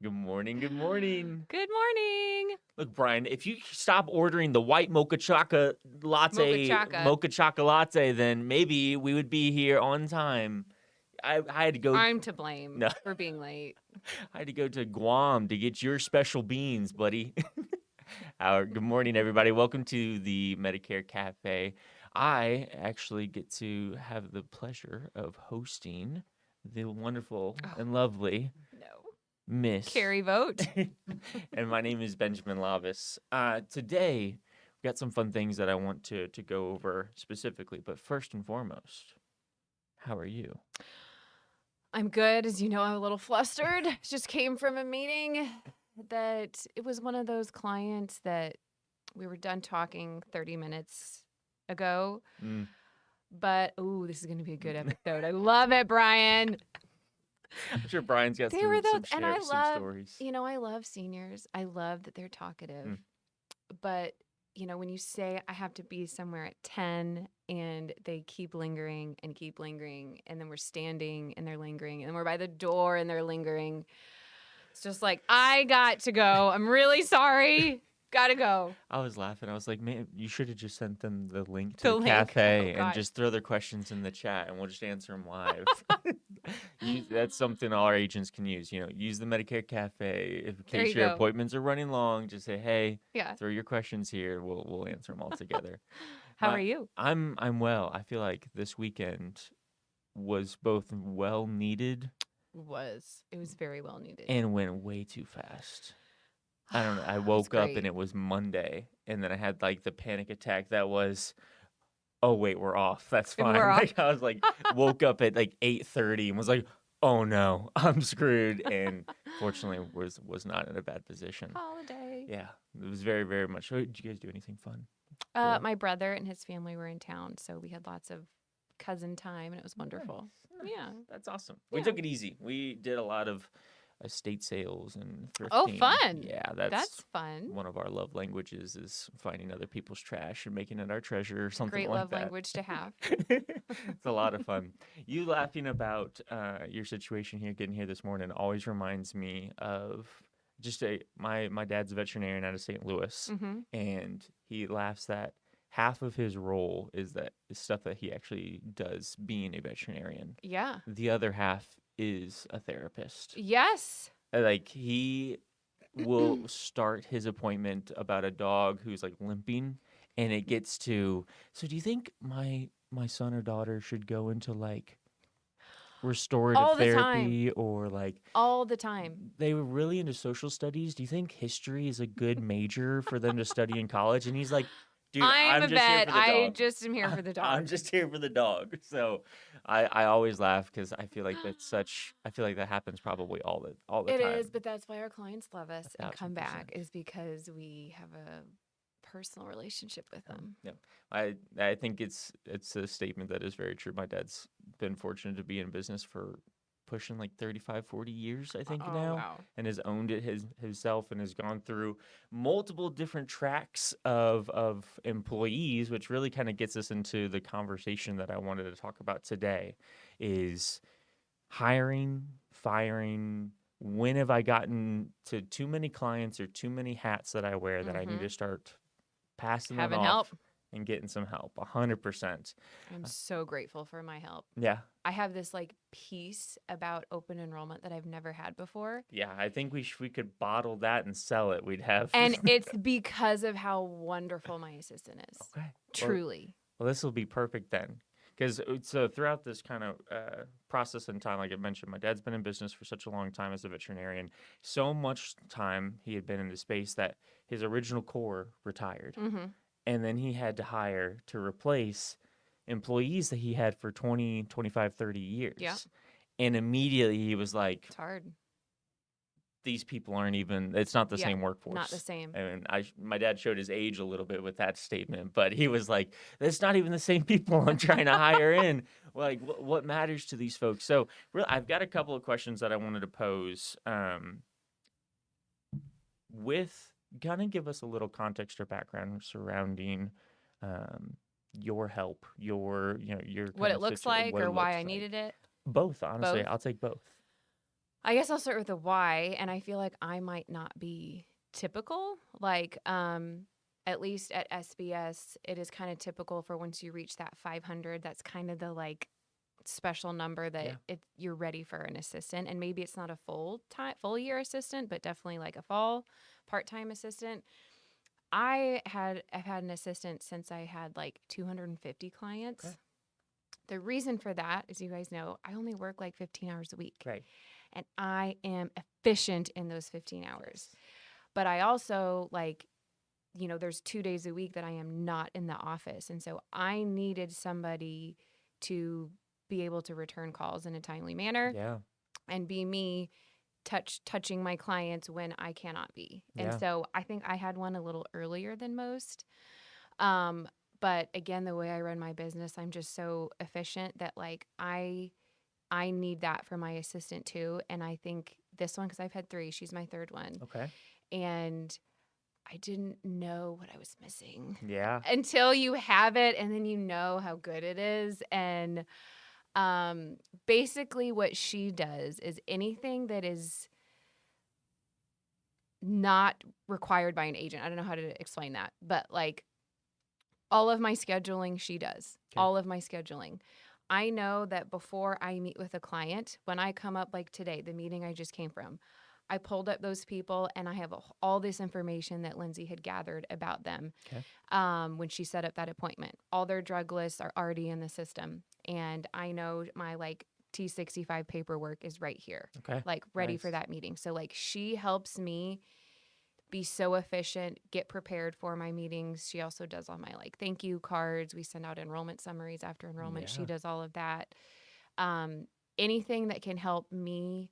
Good morning. Good morning. Good morning. Look, Brian, if you stop ordering the white mocha chocolate Mocha latte, then maybe we would be here on time. I had to go. I'm to blame No, for being late. I had to go to Guam to get your special beans, buddy. Good morning, everybody. Welcome to the Medicare Cafe. I actually get to have the pleasure of hosting the wonderful and lovely No. Miss Carry vote. and my name is Benjamin Lavis. Today, we got some fun things that I want to go over specifically. But first and foremost, how are you? I'm good. As you know, I'm a little flustered. Just came from a meeting that it was one of those clients that we were done talking 30 minutes ago. But, this is going to be a good episode. I love it, Brian. I'm sure Brian's got some stories. I love seniors. I love that they're talkative. But, when you say I have to be somewhere at 10 and they keep lingering, and then we're standing and they're lingering, and then we're by the door and they're lingering. It's just like, I got to go. I'm really sorry. Gotta go. I was laughing. I was like, man, you should have just sent them the link to the cafe and just throw their questions in the chat and we'll just answer them live. That's something all our agents can use. Use the Medicare Cafe. In case your appointments are running long, just say, hey, throw your questions here. We'll answer them all together. How are you? I'm well. I feel like this weekend was both well needed. It was very well needed. And went way too fast. I don't know. I woke up and it was Monday, and then I had like the panic attack that was, oh wait, we're off. That's fine. I was like, woke up at like 8:30 and was like, oh no, I'm screwed. And fortunately, was not in a bad position. Holiday. Yeah, it was very, very much. So, did you guys do anything fun? My brother and his family were in town, so we had lots of cousin time, and it was wonderful. Nice. Yeah, that's awesome. We took it easy. We did a lot of estate sales and thrifting. Oh, fun. Yeah, that's fun. One of our love languages is finding other people's trash and making it our treasure or something Great like love that. language to have. It's a lot of fun. You laughing about your situation here, getting here this morning, always reminds me of just my dad's a veterinarian out of St. Louis, and he laughs that half of his role is stuff that he actually does being a veterinarian. Yeah. The other half is a therapist. Yes. Like he will start his appointment about a dog who's like limping, and it gets to, so do you think my son or daughter should go into like restorative therapy or like all the time? They were really into social studies. Do you think history is a good major for them to study in college? And he's like, dude, I'm a just here vet. for the dog. I just am here for the dog. I'm just here for the dog. So I always laugh because I feel like I feel like that happens probably all the time. It is, but that's why our clients love us and 1,000%. come back, is because we have a personal relationship with them. Yeah. I think it's a statement that is very true. My dad's been fortunate to be in business for pushing like 35, 40 years, I think now. Wow. And has owned it himself and has gone through multiple different tracks of employees, which really kind of gets us into the conversation that I wanted to talk about today is hiring, firing. When have I gotten to too many clients or too many hats that I wear that I need to start passing them off help and getting some help? 100%. I'm so grateful for my help. Yeah. I have this like piece about open enrollment that I've never had before. Yeah, I think we could bottle that and sell it. We'd have. And it's because of how wonderful my assistant is. Okay. Truly. Well, this will be perfect then. Because so throughout this kind of process and time, like I mentioned, my dad's been in business for such a long time as a veterinarian. So much time he had been in the space that his original core retired. And then he had to hire to replace employees that he had for 20, 25, 30 years. Yeah. And immediately he was like, it's hard. These people aren't even, it's not the same workforce. Not the same. And my dad showed his age a little bit with that statement, but he was like, it's not even the same people I'm trying to hire in. Like, what matters to these folks? So really, I've got a couple of questions that I wanted to pose with kind of give us a little context or background surrounding your help, your what it looks like or why I needed it. Both, honestly. Both? I'll take both. I guess I'll start with the why, and I feel like I might not be typical. Like, at least at SBS, it is kind of typical for once you reach that 500. That's kind of the like special number that Yeah. you're ready for an assistant, and maybe it's not a full year assistant, but definitely like a fall part-time assistant. I've had an assistant since I had like 250 Okay. clients. The reason for that, as you guys know, I only work like 15 hours a week, Right. and I am efficient in those 15 hours. Yes. But I also like, there's 2 days a week that I am not in the office. And so I needed somebody to be able to return calls in a timely manner Yeah. and be me touching my clients when I cannot be. And Yeah. so I think I had one a little earlier than most. Um, but again, the way I run my business, I'm just so efficient that like I need that for my assistant too. And I think this one, because I've had three, she's my third one. Okay. And I didn't know what I was missing Yeah. until you have it and then you know how good it is. And basically, what she does is anything that is not required by an agent. I don't know how to explain that, but like all of my scheduling, she does. Okay. All of my scheduling. I know that before I meet with a client, when I come up like today, the meeting I just came from, I pulled up those people and I have all this information that Lindsay had gathered about them Okay. when she set up that appointment. All their drug lists are already in the system. And I know my like T65 paperwork is right here, Okay. like ready for Nice. that meeting. So, like, she helps me be so efficient, get prepared for my meetings. She also does all my like thank you cards. We send out enrollment summaries after enrollment. She Yeah. does all of that. Um, Anything that can help me,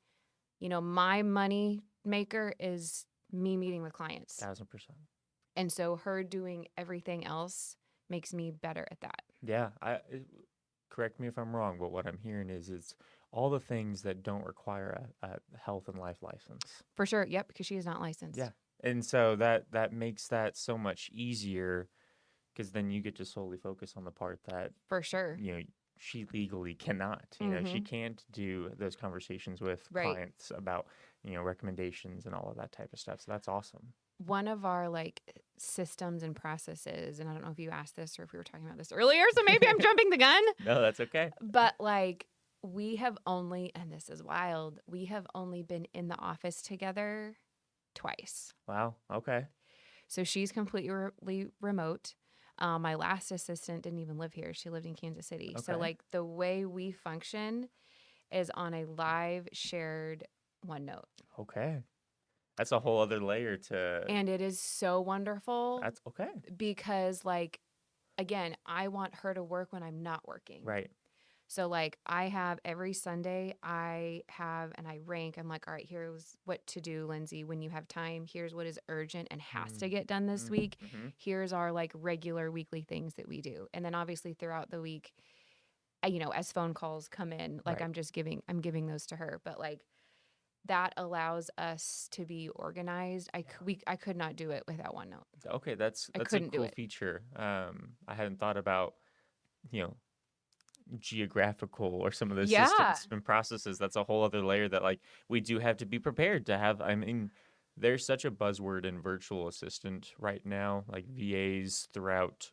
my money maker is me meeting with clients. 1000%. And so her doing everything else makes me better at that. Yeah. Correct me if I'm wrong, but what I'm hearing is it's all the things that don't require a health and life license. For sure. Yep, because she is not licensed. Yeah. And so that makes that so much easier because then you get to solely focus on the part that, For sure. she legally cannot. She Mm-hmm. can't do those conversations with Right. clients about, recommendations and all of that type of stuff. So that's awesome. One of our like systems and processes, and I don't know if you asked this or if we were talking about this earlier, so maybe I'm jumping the gun, No, that's okay. but like we have only, and this is wild, we have only been in the office together twice. Wow. Okay. So she's completely remote. My last assistant didn't even live here. She lived in Kansas City. So, Okay. like, the way we function is on a live shared OneNote. Okay. That's a whole other layer to And it is so wonderful that's okay. because, like, again, I want her to work when I'm not working. Right. So, like, I have every Sunday, and I rank. I'm like, all right, here's what to do, Lindsay, when you have time. Here's what is urgent and has to get done this week. Mm-hmm. Here's our like regular weekly things that we do. And then obviously throughout the week, as phone calls come in, like Right. I'm giving those to her. But like that allows us to be organized. I could not do it without OneNote. Okay, that's I a couldn't do cool it. feature. I hadn't thought about, you know, geographical or some of those Yeah. systems and processes. That's a whole other layer that like we do have to be prepared to have. I mean, there's such a buzzword in virtual assistant right now. Like VAs throughout,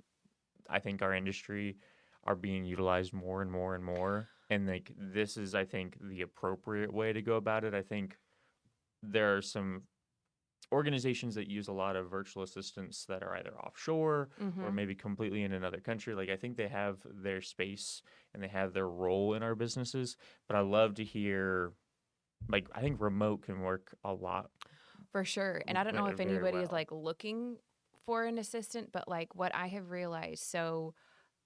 I think our industry are being utilized more and more and more. And like this is, I think, the appropriate way to go about it. I think there are some organizations that use a lot of virtual assistants that are either offshore or Mm-hmm. maybe completely in another country. Like I think they have their space and they have their role in our businesses. But I love to hear, like I think remote can work a lot For sure. And I don't know if very anybody is well. like looking for an assistant, but like what I have realized. So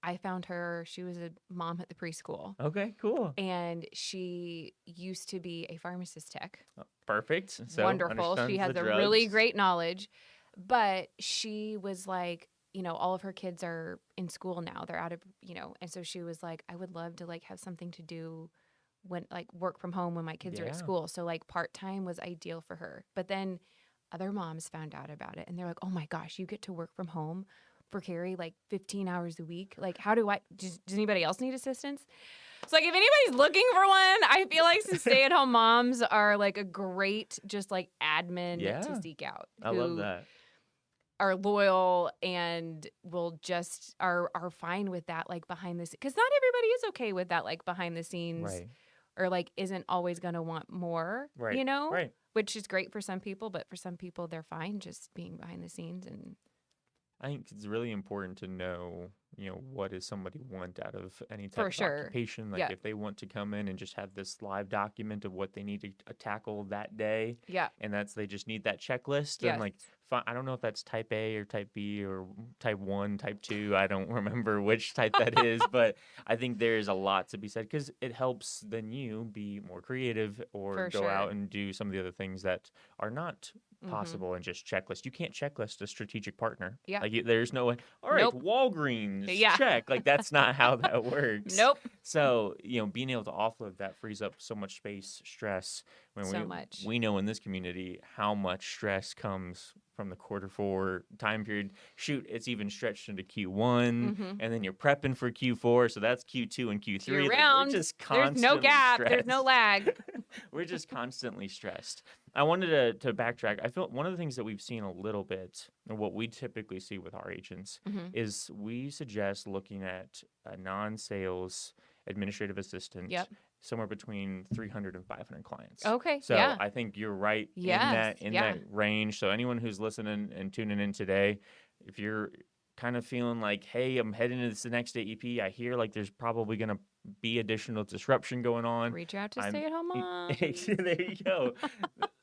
I found her, she was a mom at the preschool, Okay, cool. and she used to be a pharmacist tech. Perfect. So Wonderful. She understands has the a really drugs. great knowledge, but she was like, all of her kids are in school now. They're out of, and so she was like, I would love to like have something to do when like work from home when my kids are at Yeah. school. So like part-time was ideal for her. But then other moms found out about it and they're like, "Oh my gosh, you get to work from home for Kari like 15 hours a week. Like how do I does anybody else need assistance?" So, like, if anybody's looking for one, I feel like some stay-at-home moms are, like, a great just, like, admin to Yeah, seek out I love who that. are loyal and will just are fine with that, like, behind the scenes, because not everybody is okay with that, like, behind the scenes Right, or, like, isn't always gonna want more, right, right. which is great for some people, but for some people, they're fine just being behind the scenes and I think it's really important to know, what does somebody want out of any type for of sure. occupation. Like Yeah. if they want to come in and just have this live document of what they need to tackle that day, Yeah. and they just need that checklist, then Yes. like I don't know if that's type A or type B or type 1, type 2. I don't remember which type that is, but I think there's a lot to be said because it helps then you be more creative or For go out sure. and do some of the other things that are not Mhm. possible and just checklist. You can't checklist a strategic partner. Yeah. Like there's no way. All right, Nope. Walgreens Yeah. check. Like that's not how that works. Nope. So being able to offload that frees up so much space, stress. When So much. we know in this community how much stress comes from the Q4 time period. Shoot, it's even stretched into Q1, Mhm. and then you're prepping for Q4, so that's Q2 and Year Q3. Like we're round. just There's no constantly gap. There's no stressed. lag. We're just constantly stressed. I wanted to backtrack. I feel one of the things that we've seen a little bit, or what we typically see with our agents, Mhm. is we suggest looking at a non-sales administrative assistant Yep. somewhere between 300 and 500 clients. Okay. So Yeah. I think you're right in Yes. that Yeah. range. So anyone who's listening and tuning in today, if you're kind of feeling like, hey, I'm heading into this next AEP, I hear like there's probably going to be additional disruption going on. Reach out to I'm stay-at-home moms. there you go.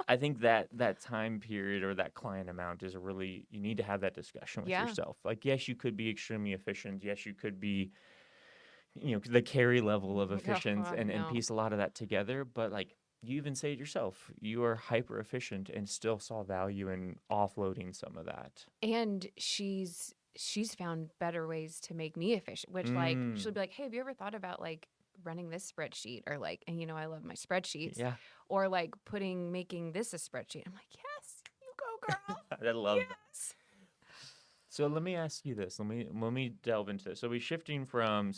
I think that time period or that client amount is you need to have that discussion with Yeah. yourself. Like, yes, you could be extremely efficient. Yes, you could be, the carry level of Oh, efficient and no. piece a lot of that together. But like you even say it yourself, you are hyper efficient and still saw value in offloading some of that. And she's found better ways to make me efficient, which, like, she'll Mm, be like, "Hey, have you ever thought about, like, running this spreadsheet?" Or, like, and, I love my spreadsheets, yeah, or, like, making this a spreadsheet. I'm like, "Yes, you go, girl. I love that. Yes." So let me ask you this. Let me delve into this. So we shifting from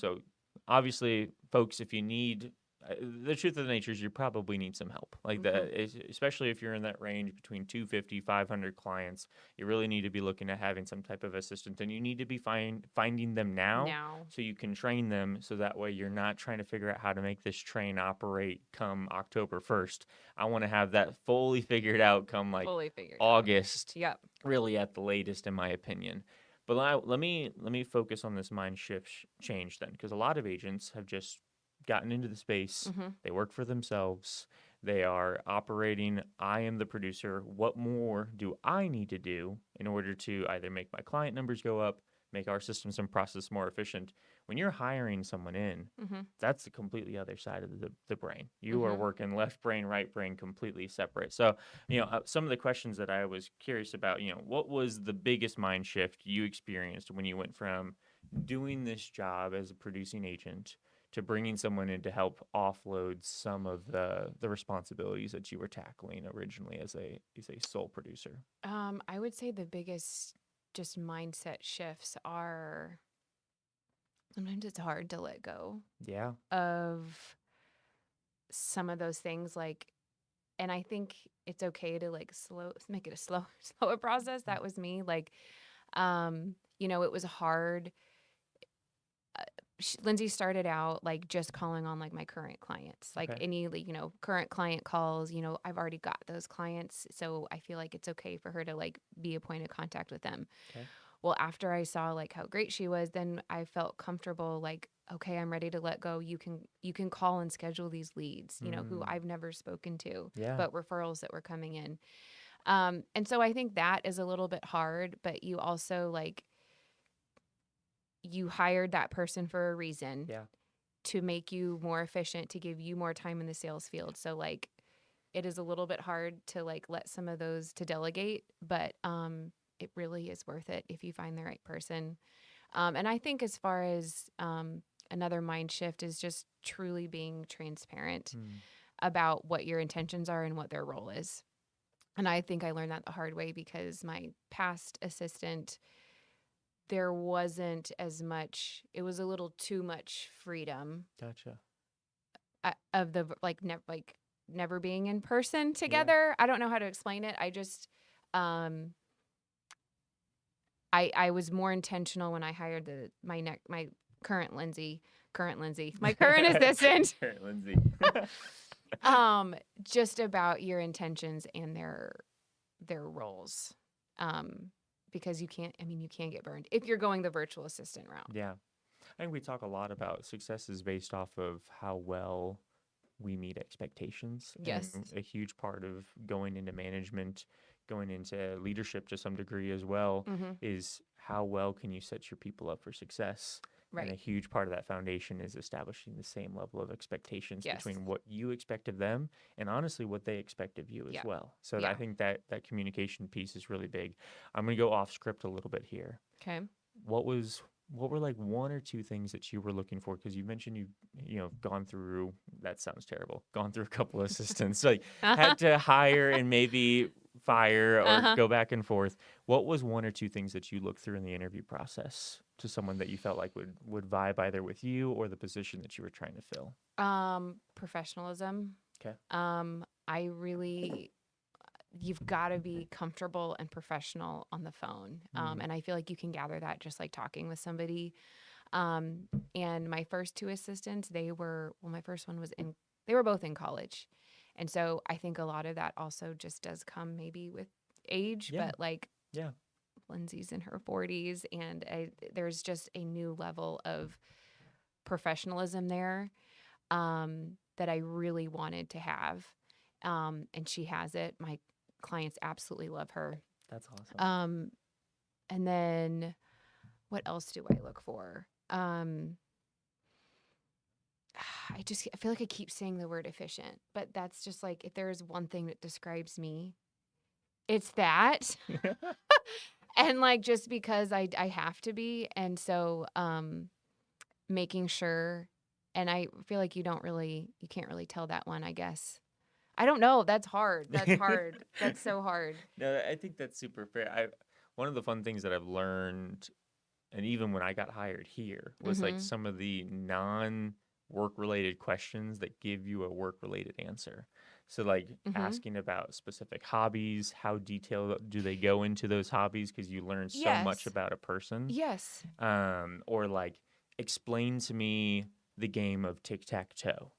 obviously, folks, if you need the truth of the nature is you probably need some help like Mhm. especially if you're in that range between 250 500 clients. You really need to be looking at having some type of assistant, and you need to be finding them now Now. so you can train them, so that way you're not trying to figure out how to make this train operate come October 1st. I want to have that fully figured out come like Fully figured out. August, Yep. really at the latest, in my opinion. But let me focus on this mind shift change then, because a lot of agents have just gotten into the space. Mhm. They work for themselves. They are operating. I am the producer. What more do I need to do in order to either make my client numbers go up, make our systems and process more efficient? When you're hiring someone in, Mhm. that's the completely other side of the brain. You are Mhm. working left brain, right brain, completely separate. So, some of the questions that I was curious about, what was the biggest mind shift you experienced when you went from doing this job as a producing agent to bringing someone in to help offload some of the responsibilities that you were tackling originally as a sole producer? I would say the biggest just mindset shifts are sometimes it's hard to let go Yeah. of some of those things, like, and I think it's okay to, like, make it a slower process. That was me, like, it was hard. Lindsay started out, like, just calling on, like, my current clients, like, Okay. any, like, current client calls, I've already got those clients, so I feel like it's okay for her to, like, be a point of contact with them. Okay. Well, after I saw, like, how great she was, then I felt comfortable, like, okay, I'm ready to let go. You can call and schedule these leads, who Mm, I've never spoken to, yeah. but referrals that were coming in. And so I think that is a little bit hard, but you also, like, you hired that person for a reason Yeah. to make you more efficient, to give you more time in the sales field. So, like, it is a little bit hard to, like, let some of those to delegate, but it really is worth it if you find the right person. And I think as far as another mind shift is just truly being transparent Mm, about what your intentions are and what their role is. And I think I learned that the hard way because my past assistant, there wasn't as much, it was a little too much freedom gotcha. of the like never being in person Yeah. together. I don't know how to explain it. I just um I was more intentional when I hired my current Lindsay, my current assistant. Current Lindsay. Just about your intentions and their roles. Um, because you can't get burned if you're going the virtual assistant route. Yeah. I think we talk a lot about success is based off of how well we meet expectations. And Yes. a huge part of going into management, going into leadership to some degree as well, Mm-hmm. is how well can you set your people up for success? And a Right. huge part of that foundation is establishing the same level of expectations Yes. between what you expect of them and honestly what they expect of you as Yeah. well. So I Yeah. think that communication piece is really big. I'm going to go off script a little bit here. Okay. What were like one or two things that you were looking for? Because you mentioned you gone through, that sounds terrible, gone through a couple of assistants, like Uh-huh. had to hire and maybe fire or Uh-huh. go back and forth. What was one or two things that you looked through in the interview process to someone that you felt like would vibe either with you or the position that you were trying to fill? Professionalism. Okay. I really you've got to be comfortable and professional on the phone. Mm, And I feel like you can gather that just like talking with somebody. Um, and my first two assistants, my first one was they were both in college. And so I think a lot of that also just does come maybe with age, yeah. but like Yeah. Lindsay's in her 40s, and there's just a new level of professionalism there that I really wanted to have. And she has it. My clients absolutely love her. That's awesome. Um, and then what else do I look for? I feel like I keep saying the word efficient, but that's just like if there is one thing that describes me, it's that. And like just because I have to be, and so making sure, and I feel like you can't really tell that one, I guess. I don't know. That's hard. That's hard. That's so hard. No, I think that's super fair. One of the fun things that I've learned, and even when I got hired here, was like Mhm. some of the non-work related questions that give you a work related answer. So like Mhm. asking about specific hobbies, how detailed do they go into those hobbies because you learn so much Yes. about a person. Yes. Or like explain to me the game of tic-tac-toe.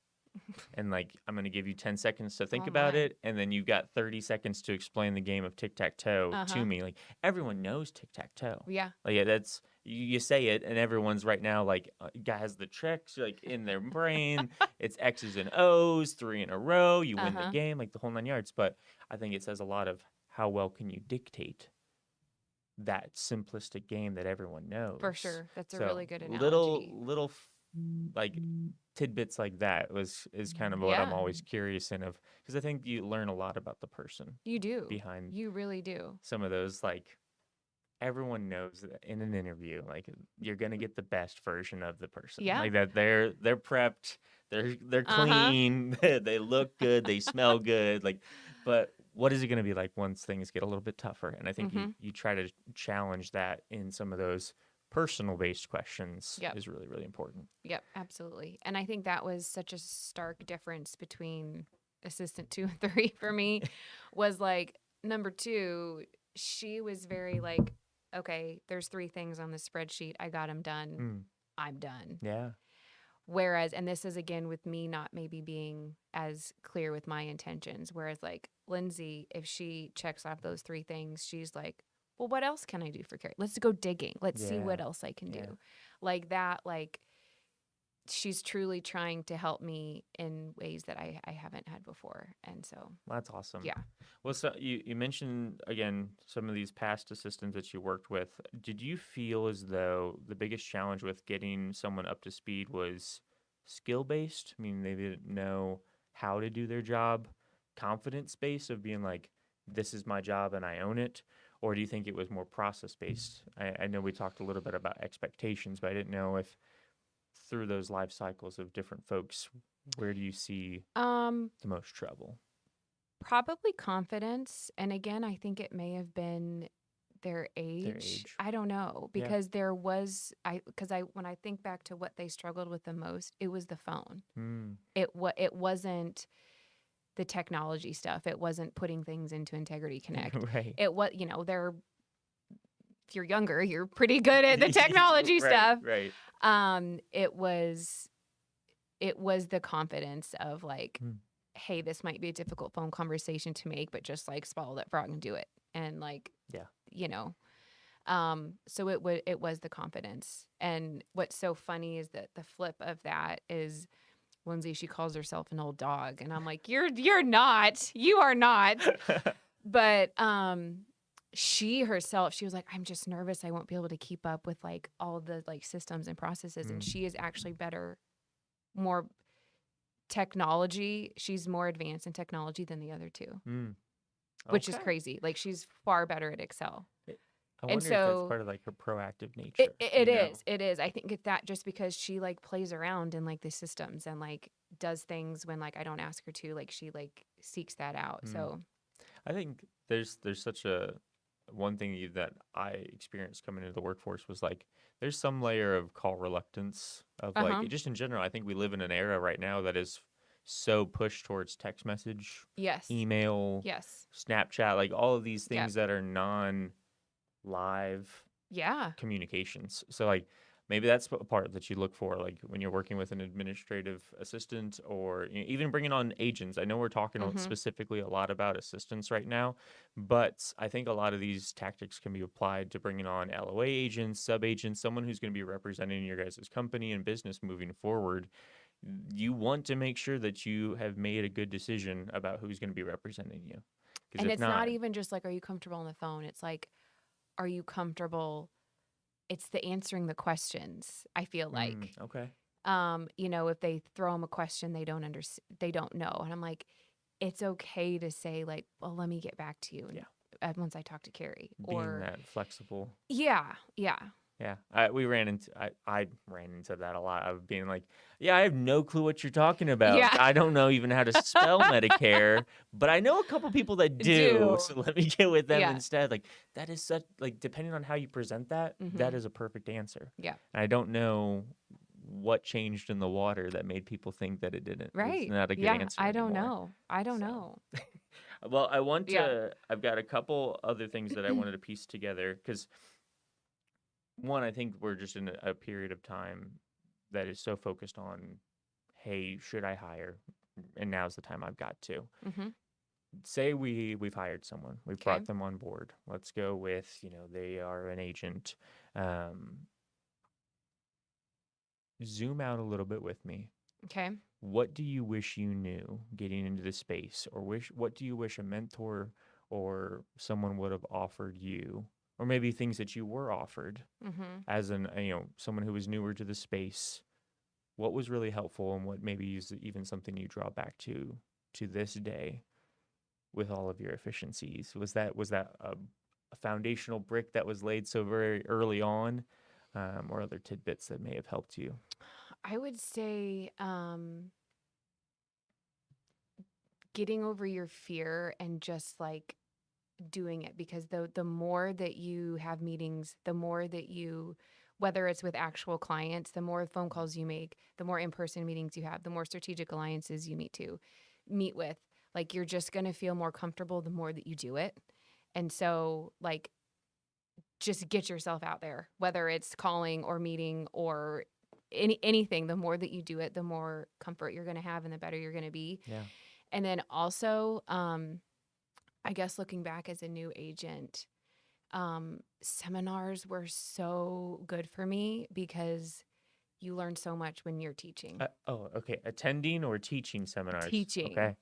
And like I'm going to give you 10 seconds to think Oh about my. it and then you've got 30 seconds to explain the game of tic-tac-toe to Uh-huh. me. Like everyone knows tic-tac-toe. Yeah. Like yeah, that's you say it and everyone's right now like guy has the tricks like in their brain. It's X's and O's, 3 in a row, you win the Uh-huh. game, like the whole 9 yards. But I think it says a lot of how well can you dictate that simplistic game that everyone For knows. sure. That's a So really good little analogy. like tidbits like that is kind of what I'm Yeah. always curious in of because I think you learn a lot about the person You do. behind You really do. some of those like everyone knows that in an interview like you're gonna get the best version of the person Yeah. like that they're prepped they're Uh-huh. clean they look good they smell good like but what is it going to be like once things get a little bit tougher and I think Mhm. you try to challenge that in some of those personal based questions Yep. is really really important. Yep, absolutely. And I think that was such a stark difference between assistant 2 and 3 for me was like number 2, she was very like, okay, there's 3 things on the spreadsheet. I got them done. Mm, I'm done. yeah. Whereas, and this is again with me not maybe being as clear with my intentions. Whereas, like Lindsay, if she checks off those 3 things, she's like, well, what else can I do for Carrie? Let's go digging. Let's see Yeah. what else I can Yeah. do. Like that, like she's truly trying to help me in ways that I haven't had before. And so, That's awesome. yeah. Well, so you mentioned again some of these past assistants that you worked with. Did you feel as though the biggest challenge with getting someone up to speed was skill based? I mean, they didn't know how to do their job, confidence based of being like, this is my job and I own it? Or do you think it was more process based? I know we talked a little bit about expectations, but I didn't know if through those life cycles of different folks, where do you see Um, the most trouble? Probably confidence. And again, I think it may have been their Their age. age. I don't know Yeah. because there was when I think back to what they struggled with the most, it was the phone. Mm. It wasn't the technology stuff. It wasn't putting things into Integrity Connect. Right. It was, they're if you're younger, you're pretty good at the technology Right. stuff. Right. It was the confidence of like, Mm. hey, this might be a difficult phone conversation to make, but just like swallow that frog and do it. And like, Yeah. So it was the confidence. And what's so funny is that the flip of that is Lindsay, she calls herself an old dog. And I'm like, you're not. You are not. But she herself, she was like, I'm just nervous I won't be able to keep up with like all the like systems and processes. And she is actually more technology. She's more advanced in technology than the other two, which is Okay. crazy. Like she's far better at Excel. I And wonder if that's so part of like her proactive nature. it is. I think it's that just because she like plays around in like the systems and like does things when like I don't ask her to, like she like seeks that out. So I think there's such a one thing that I experienced coming into the workforce was like there's some layer of call reluctance of like just in general. I think we live in an era right now that is so pushed towards text message, yes. email, Yes. Snapchat, like all of these Yep. things that are non-live Yeah. communications. So like maybe that's a part that you look for, like when you're working with an administrative assistant or even bringing on agents. I know we're talking specifically a lot about assistants right now, but I think a lot of these tactics can be applied to bringing on LOA agents, sub agents, someone who's going to be representing your guys' company and business moving forward. You want to make sure that you have made a good decision about who's going to be representing you. And it's not even just like, are you comfortable on the phone? It's like, are you comfortable? It's the answering the questions, I feel like. Okay. If they throw them a question they don't know. And I'm like, it's okay to say like, well, let me get back to you. Once I talk to Kari. Being that flexible. Yeah. Yeah. Yeah, I ran into that a lot of being like, yeah, I have no clue what you're talking about. Yeah. I don't know even how to spell Medicare, but I know a couple people that do. So let me get with them instead. Like that is such like depending on how you present that, that is a perfect answer. Yeah. And I don't know what changed in the water that made people think that it didn't. Right. It's not a good answer. I don't anymore. know. I don't know. Well, I've got a couple other things that I wanted to piece together because one, I think we're just in a period of time that is so focused on, hey, should I hire? And now's the time I've got to. Say we've hired someone, we've brought them on board. Let's go with, they are an agent. Zoom out a little bit with me. Okay. What do you wish you knew getting into this space, or what do you wish a mentor or someone would have offered you? Or maybe things that you were offered as someone who was newer to the space. What was really helpful, and what maybe is even something you draw back to this day with all of your efficiencies? Was that a foundational brick that was laid so very early on, or other tidbits that may have helped you? I would say getting over your fear and just like doing it, because the more that you have meetings, the more that you, whether it's with actual clients, the more phone calls you make, the more in-person meetings you have, the more strategic alliances you meet with, like you're just going to feel more comfortable the more that you do it. And so like just get yourself out there, whether it's calling or meeting or anything. The more that you do it, the more comfort you're going to have and the better you're going to be. Yeah. And then also I guess looking back as a new agent, seminars were so good for me because you learn so much when you're teaching. Okay. Attending or teaching seminars? Teaching. Okay.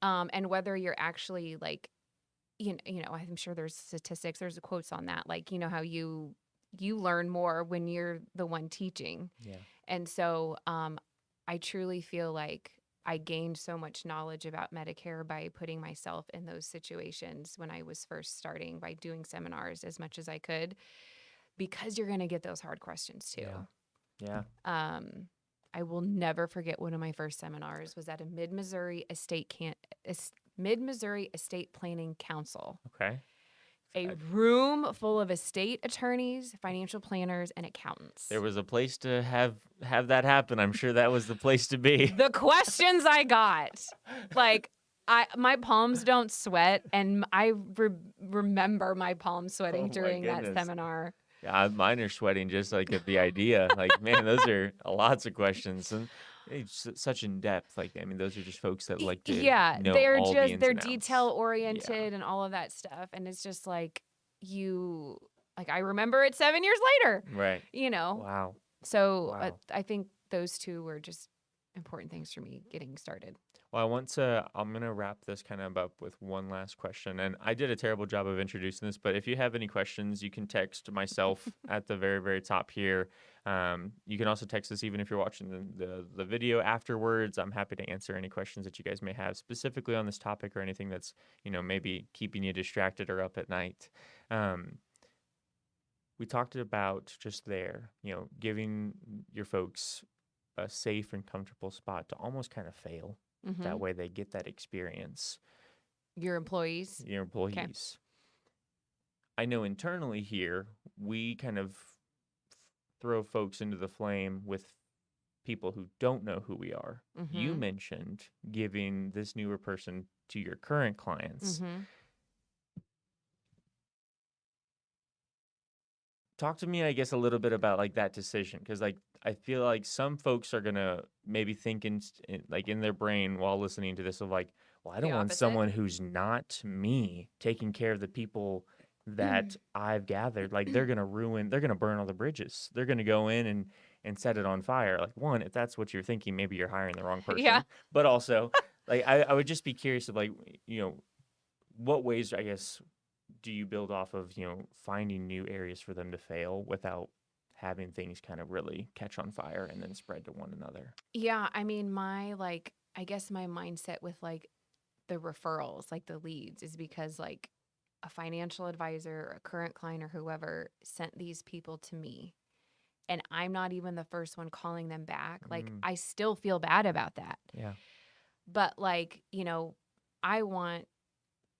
And whether you're actually like, I'm sure there's statistics, there's quotes on that. Like, how you learn more when you're the one teaching. Yeah. And so I truly feel like I gained so much knowledge about Medicare by putting myself in those situations when I was first starting, by doing seminars as much as I could, because you're going to get those hard questions too. Yeah. I will never forget one of my first seminars was at a Mid-Missouri Estate Planning Council. Okay. A room full of estate attorneys, financial planners, and accountants. There was a place to have that happen. I'm sure that was the place to be. The questions I got, like, my palms don't sweat, and I remember my palms sweating during that seminar. Yeah, mine are sweating just like at the idea. Like, man, those are lots of questions, and it's such in depth. Like, I mean, those are just folks that like to know they're all the ins they're and outs. detail oriented and all of that stuff, and it's just like I remember it 7 years later, Right? you know. Wow. So Wow. I think those two were just important things for me getting started. Well, I'm going to wrap this kind of up with one last question. And I did a terrible job of introducing this, but if you have any questions, you can text myself at the very, very top here. You can also text us even if you're watching the video afterwards. I'm happy to answer any questions that you guys may have specifically on this topic or anything that's, maybe keeping you distracted or up at night. We talked about just there, giving your folks a safe and comfortable spot to almost kind of fail. That way they get that experience. Your employees? Your employees. Okay. I know internally here, we kind of throw folks into the flame with people who don't know who we are. You mentioned giving this newer person to your current clients. Talk to me, I guess, a little bit about like that decision, because like I feel like some folks are gonna maybe think in their brain while listening to this of like, well, I don't want someone who's not me taking care of the people that I've gathered. Like they're gonna burn all the bridges. They're gonna go in and set it on fire. Like, one, if that's what you're thinking, maybe you're hiring the wrong person. Yeah. But also, like I would just be curious of like, what ways, I guess, do you build off of, finding new areas for them to fail without having things kind of really catch on fire and then spread to one another? Yeah, I mean, I guess my mindset with like the referrals, like the leads, is because like a financial advisor or a current client or whoever sent these people to me, and I'm not even the first one calling them back. Like, I still feel bad about that. Yeah. But like, I want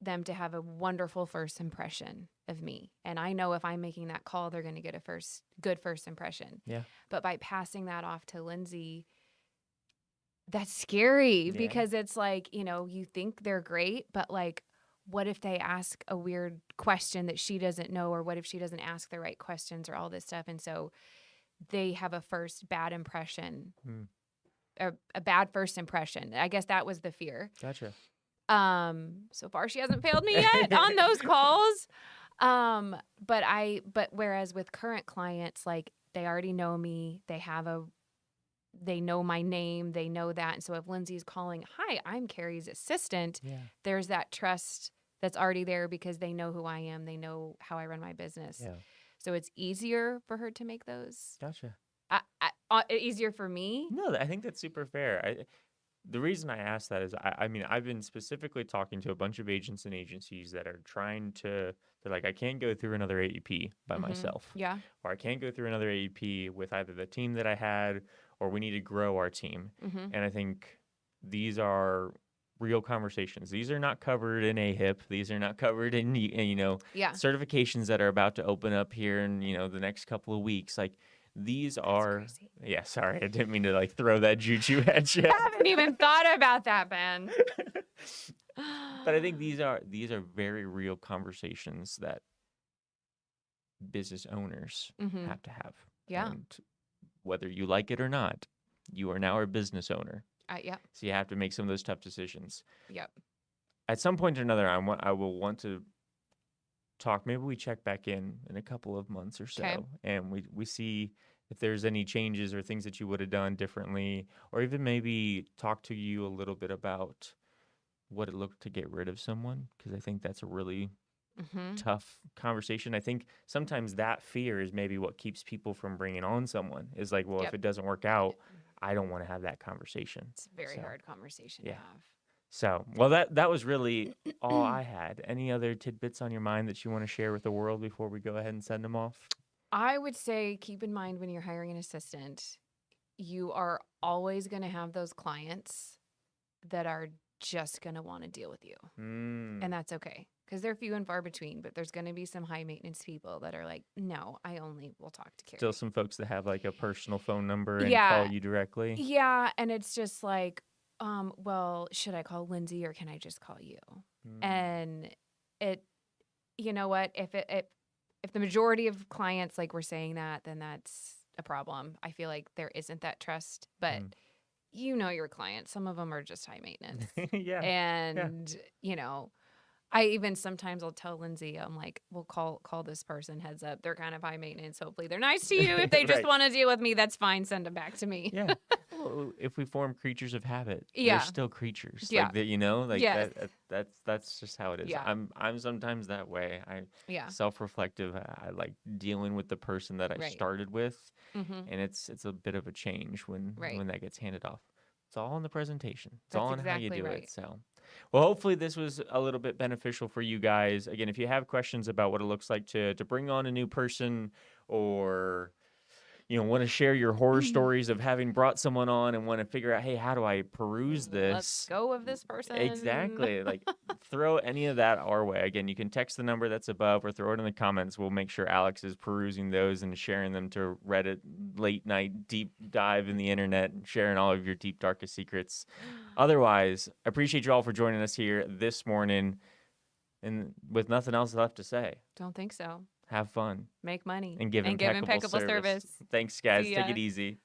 them to have a wonderful first impression of me. And I know if I'm making that call, they're going to get a good first impression. Yeah. But by passing that off to Lindsay, that's scary because it's like, you think they're great, but like, what if they ask a weird question that she doesn't know? Or what if she doesn't ask the right questions or all this stuff? And so they have a first bad impression, a bad first impression. I guess that was the fear. Gotcha. So far she hasn't failed me yet on those calls. But whereas with current clients, like they already know me, they know my name, they know that. And so if Lindsay's calling, hi, I'm Kari's assistant, there's that trust that's already there because they know who I am. They know how I run my business. Yeah. So it's easier for her to make those. Gotcha. Easier for me? No, I think that's super fair. The reason I asked that is, I mean, I've been specifically talking to a bunch of agents and agencies that are they're like, I can't go through another AEP by myself. Yeah. Or I can't go through another AEP with either the team that I had, or we need to grow our team. And I think these are real conversations. These are not covered in AHIP. These are not covered in, certifications that are about to open up here in, the next couple of weeks. Like, these are crazy. Yeah, sorry, I didn't mean to like throw that juju at you. I haven't even thought about that, Ben. But I think these are very real conversations that business owners have to have. Yeah. And whether you like it or not, you are now a business owner. Yeah. So you have to make some of those tough decisions. Yep. At some point or another, I will want to talk. Maybe we check back in a couple of months or so, and we see if there's any changes or things that you would have done differently, or even maybe talk to you a little bit about what it looked to get rid of someone, because I think that's a really tough conversation. I think sometimes that fear is maybe what keeps people from bringing on someone, is like, well, if it doesn't work out, I don't want to have that conversation. It's a very hard conversation to have. So, well, that was really all I had. Any other tidbits on your mind that you want to share with the world before we go ahead and send them off? I would say keep in mind when you're hiring an assistant, you are always going to have those clients that are just going to want to deal with you. Mm. And that's okay. Because they're few and far between, but there's going to be some high maintenance people that are like, no, I only will talk to Kari. Still some folks that have like a personal phone number and Yeah. call you directly. Yeah. And it's just like, well, should I call Lindsay or can I just call you? And it, you know what, if the majority of clients like we're saying that, then that's a problem. I feel like there isn't that trust, but you know your clients, some of them are just high maintenance. Yeah. And you know, I even sometimes I'll tell Lindsay, I'm like, we'll call this person, heads up. They're kind of high maintenance. Hopefully they're nice to you. If they just Right. want to deal with me, that's fine. Send them back to me. Yeah. Well, if we form creatures of habit, Yeah. they're still creatures. Yeah. Like that, you know, like Yes. that's just how it is. Yeah. I'm sometimes that way. Yeah. Self-reflective. I like dealing with the person that I Right. started with, Mhm. and it's a bit of a change when Right. that gets handed off. It's all in the presentation. It's That's all in how you exactly do right. it. So, well, hopefully this was a little bit beneficial for you guys. Again, if you have questions about what it looks like to bring on a new person, or want to share your horror stories of having brought someone on and want to figure out, hey, how do I peruse this? Let's go with this person. Exactly. Like, throw any of that our way. Again, you can text the number that's above or throw it in the comments. We'll make sure Alex is perusing those and sharing them to Reddit, late night deep dive in the internet, and sharing all of your deep, darkest secrets. Otherwise, I appreciate you all for joining us here this morning. And with nothing else left to say, Don't think so. have fun. Make money. And give impeccable impeccable service. Thanks, guys. See Take ya. it easy.